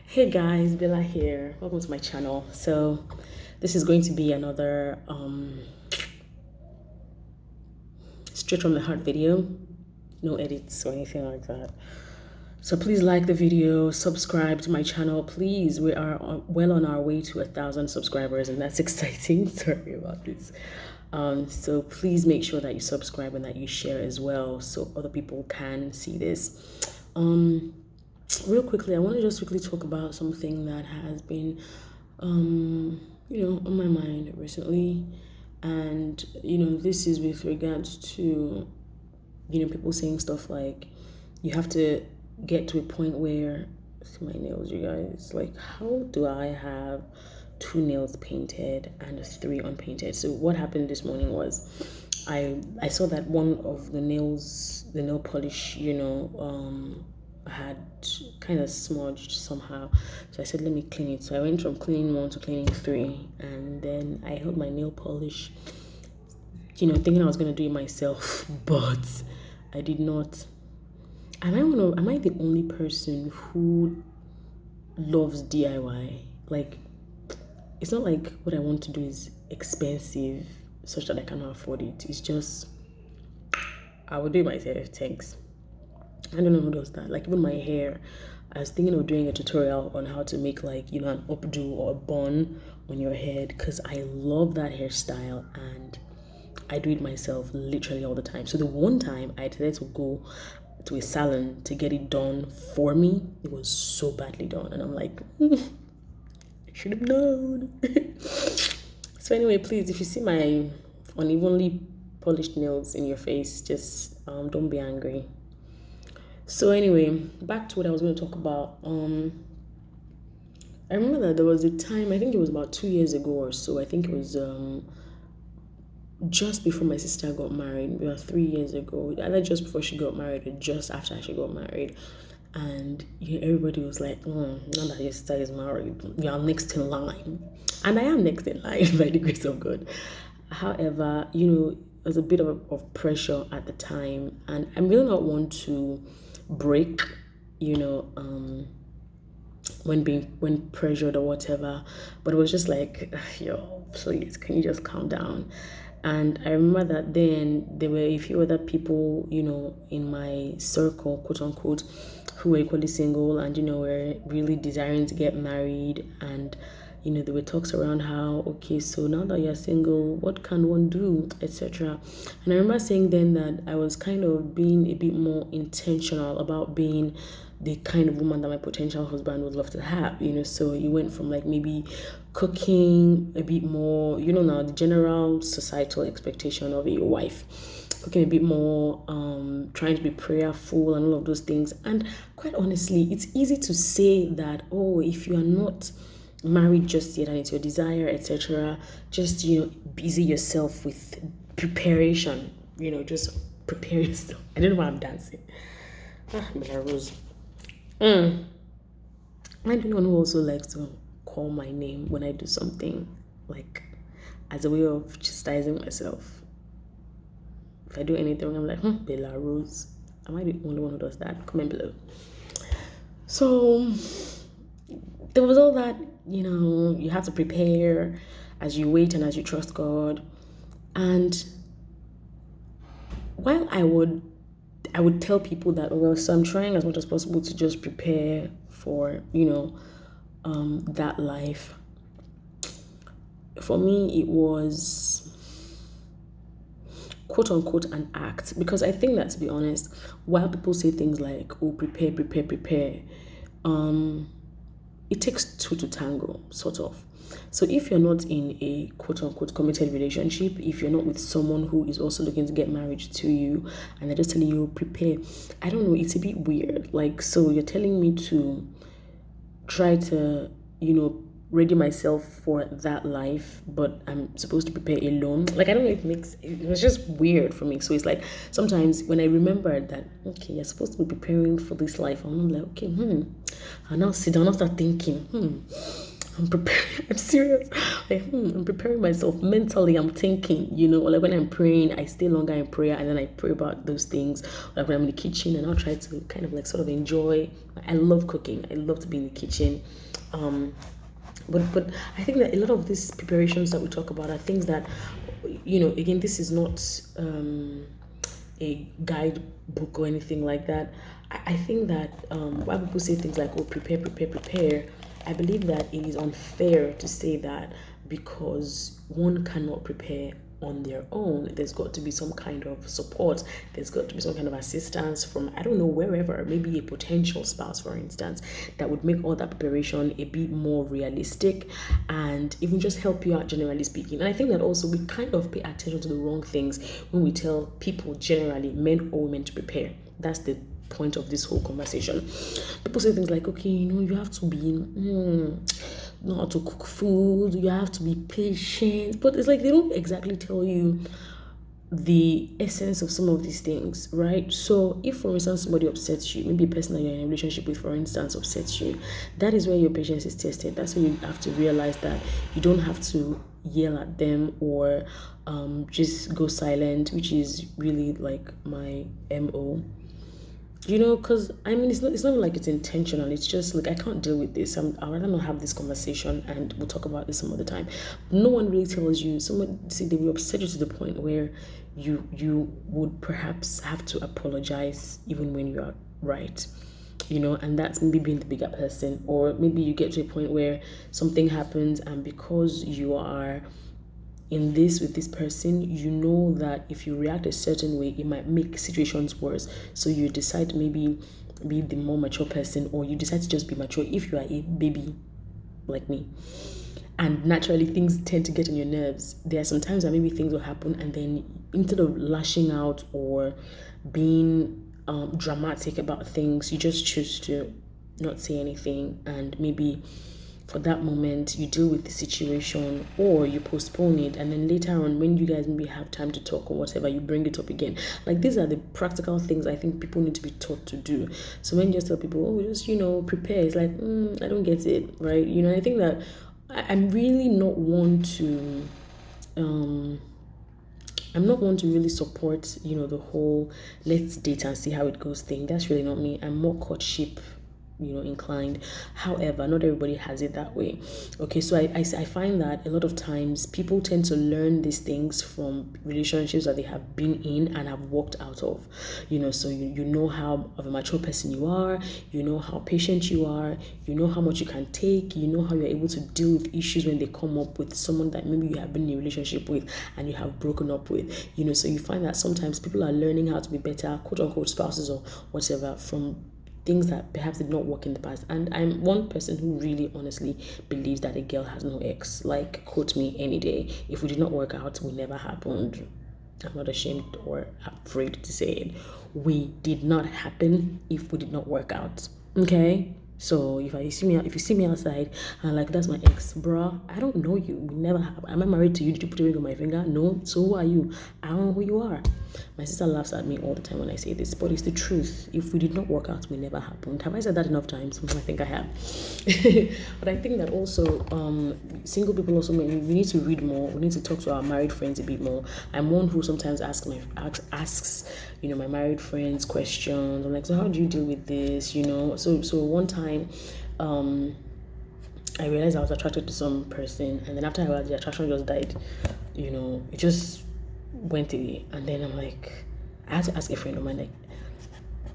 Hey guys, Bella here. Welcome to my channel. So, this is going to be another straight from the heart video. No edits or anything like that. So please like the video, subscribe to my channel, please. We are well on our way to 1,000 subscribers, and that's exciting. Sorry about this. So please make sure that you subscribe and that you share as well, so other people can see this. Real quickly, I want to just quickly talk about something that has been, on my mind recently, and this is with regards to, people saying stuff like, you have to get to a point where, see my nails, you guys, like, how do I have two nails painted and three unpainted? So what happened this morning was, I saw that one of the nails, the nail polish, had kind of smudged somehow. So I said, let me clean it. So I went from cleaning one to cleaning three, and then I held my nail polish, thinking I was gonna do it myself, but I did not. Am I the only person who loves DIY? Like, it's not like what I want to do is expensive such that I cannot afford it. It's just, I will do it myself, thanks. I don't know who does that. Like, even my hair, I was thinking of doing a tutorial on how to make, like, an updo or a bun on your head, because I love that hairstyle and I do it myself literally all the time. So the one time I decided to go to a salon to get it done for me, it was so badly done, and I'm like, I should have known. So anyway, please, if you see my unevenly polished nails in your face, just don't be angry. So anyway, back to what I was going to talk about. I remember that there was a time, I think it was about 2 years ago or so. I think it was just before my sister got married, about 3 years ago, either just before she got married or just after she got married. And everybody was like, now that your sister is married, you are next in line. And I am next in line by the grace of God. However, there was a bit of pressure at the time, and I'm really not one to break, when pressured or whatever. But it was just like, yo, please, can you just calm down? And I remember that then there were a few other people, in my circle, quote unquote, who were equally single and, were really desiring to get married. And, there were talks around how, okay, so now that you're single, what can one do, etc. And I remember saying then that I was kind of being a bit more intentional about being the kind of woman that my potential husband would love to have, so you went from like maybe cooking a bit more, now the general societal expectation of a wife, cooking a bit more, trying to be prayerful and all of those things. And quite honestly, it's easy to say that, oh, if you are not married just yet and it's your desire, etc., just busy yourself with preparation, just prepare yourself. I don't know why I'm dancing. Bella Rose. I'm the one who also likes to call my name when I do something, like, as a way of chastising myself. If I do anything, I'm like, Bella Rose. Am I the only one who does that? Comment below. So there was all that, you have to prepare as you wait and as you trust God. And while I would tell people that, well, so I'm trying as much as possible to just prepare for, that life. For me, it was, quote unquote, an act, because I think that, to be honest, while people say things like, oh, prepare, it takes two to tango, sort of. So if you're not in a quote unquote committed relationship, if you're not with someone who is also looking to get married to you and they're just telling you prepare, I don't know, it's a bit weird. Like, so you're telling me to try to, ready myself for that life, but I'm supposed to prepare alone. Like, I don't know if it was just weird for me. So it's like, sometimes when I remember that, okay, you're supposed to be preparing for this life, I'm like, okay, I'll now sit down and start thinking, I'm preparing. I'm serious. Like, I'm preparing myself mentally. I'm thinking, like when I'm praying, I stay longer in prayer and then I pray about those things. Like when I'm in the kitchen and I'll try to kind of like sort of enjoy. I love cooking. I love to be in the kitchen. But I think that a lot of these preparations that we talk about are things that, again, this is not a guidebook or anything like that. I think that when people say things like, oh, prepare, prepare, prepare, I believe that it is unfair to say that because one cannot prepare on their own. There's got to be some kind of support. There's got to be some kind of assistance from, I don't know, wherever, maybe a potential spouse, for instance, that would make all that preparation a bit more realistic and even just help you out, generally speaking. And I think that also we kind of pay attention to the wrong things when we tell people, generally, men or women, to prepare. That's the point of this whole conversation. People say things like, okay, you have to be know how to cook food, you have to be patient, but it's like they don't exactly tell you the essence of some of these things, right? So if, for instance, somebody upsets you, maybe a person that you're in a relationship with, for instance, upsets you, that is where your patience is tested. That's when you have to realize that you don't have to yell at them or just go silent, which is really like my MO. Because it's not like it's intentional. It's just like I can't deal with this. I'd rather not have this conversation, and we'll talk about this some other time. No one really tells you. Someone see they will upset you to the point where you would perhaps have to apologize even when you are right. And that's maybe being the bigger person, or maybe you get to a point where something happens, and because you are in this with this person, you know that if you react a certain way, it might make situations worse. So you decide to maybe be the more mature person, or you decide to just be mature if you are a baby like me. And naturally, things tend to get on your nerves. There are some times that maybe things will happen, and then instead of lashing out or being dramatic about things, you just choose to not say anything, and maybe for that moment you deal with the situation, or you postpone it, and then later on when you guys maybe have time to talk or whatever, you bring it up again. Like, these are the practical things I think people need to be taught to do. So when you just tell people, oh, just prepare, it's like, I don't get it, right? I think that I'm really not one to I'm not one to really support, the whole let's date and see how it goes thing. That's really not me. I'm more courtship inclined. However, not everybody has it that way. Okay, so I find that a lot of times people tend to learn these things from relationships that they have been in and have walked out of. So you know how of a mature person you are, you know how patient you are, you know how much you can take, you know how you're able to deal with issues when they come up with someone that maybe you have been in a relationship with and you have broken up with. So you find that sometimes people are learning how to be better, quote unquote, spouses or whatever, from things that perhaps did not work in the past. And I'm one person who really honestly believes that a girl has no ex. Like, quote me any day. If we did not work out, we never happened. I'm not ashamed or afraid to say it. We did not happen if we did not work out. Okay? So if you see me outside and like, that's my ex, bruh, I don't know you. We never have. Am I married to you? Did you put a ring on my finger? No. So who are you? I don't know who you are. My sister laughs at me all the time when I say this, but it's the truth. If we did not work out, we never happened. Have I said that enough times? I think I have. But I think that also single people also, we need to read more. We need to talk to our married friends a bit more. I'm one who sometimes asks my married friends questions. I'm like, so how do you deal with this? So one time I realized I was attracted to some person, and then after a while the attraction just died. It just went away. And then I'm like, I had to ask a friend of mine, like,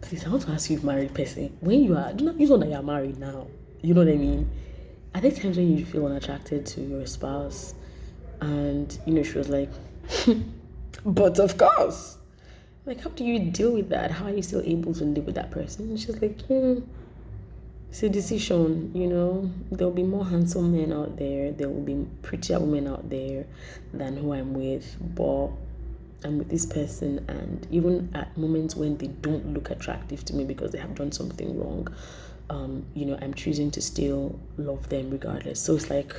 please, I want to ask you, married person, when you know that you're married now, you know what I mean? Are there times when you feel unattracted to your spouse? And she was like, but of course. Like, how do you deal with that? How are you still able to live with that person? And she's like, it's a decision. There'll be more handsome men out there, there will be prettier women out there than who I'm with, but I'm with this person, and even at moments when they don't look attractive to me because they have done something wrong, I'm choosing to still love them regardless. So it's like,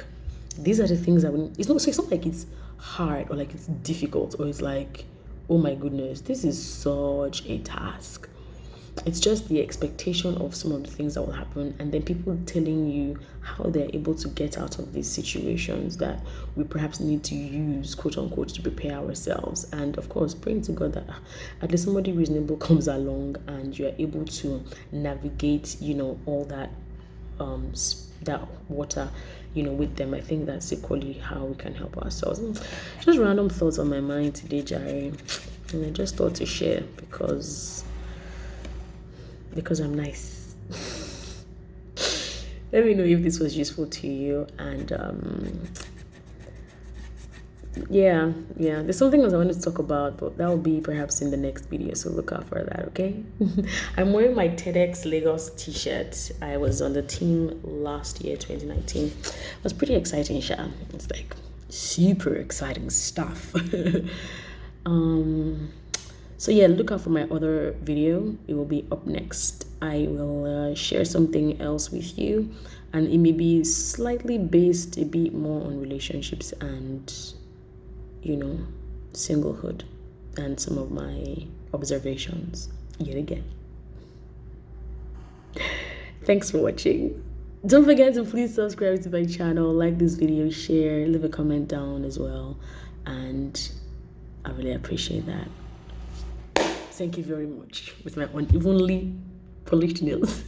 these are the things that it's not like it's hard or like it's difficult or it's like, oh my goodness, this is such a task. it's just the expectation of some of the things that will happen, and then people telling you how they're able to get out of these situations that we perhaps need to use, quote unquote, to prepare ourselves. And of course, praying to God that at least somebody reasonable comes along and you're able to navigate, all that that water, with them. I think that's equally how we can help ourselves. Just random thoughts on my mind today, Jare, and I just thought to share because I'm nice. Let me know if this was useful to you. And yeah, there's something else I wanted to talk about, but that will be perhaps in the next video, so look out for that. Okay. I'm wearing my TEDx Lagos t-shirt. I was on the team last year, 2019. It was pretty exciting, Sha. It's like super exciting stuff. So yeah, look out for my other video. It will be up next. I will share something else with you, and it may be slightly based a bit more on relationships and singlehood and some of my observations yet again. Thanks for watching. Don't forget to please subscribe to my channel, like this video, share, leave a comment down as well, and I really appreciate that. Thank you very much with my unevenly polished nails.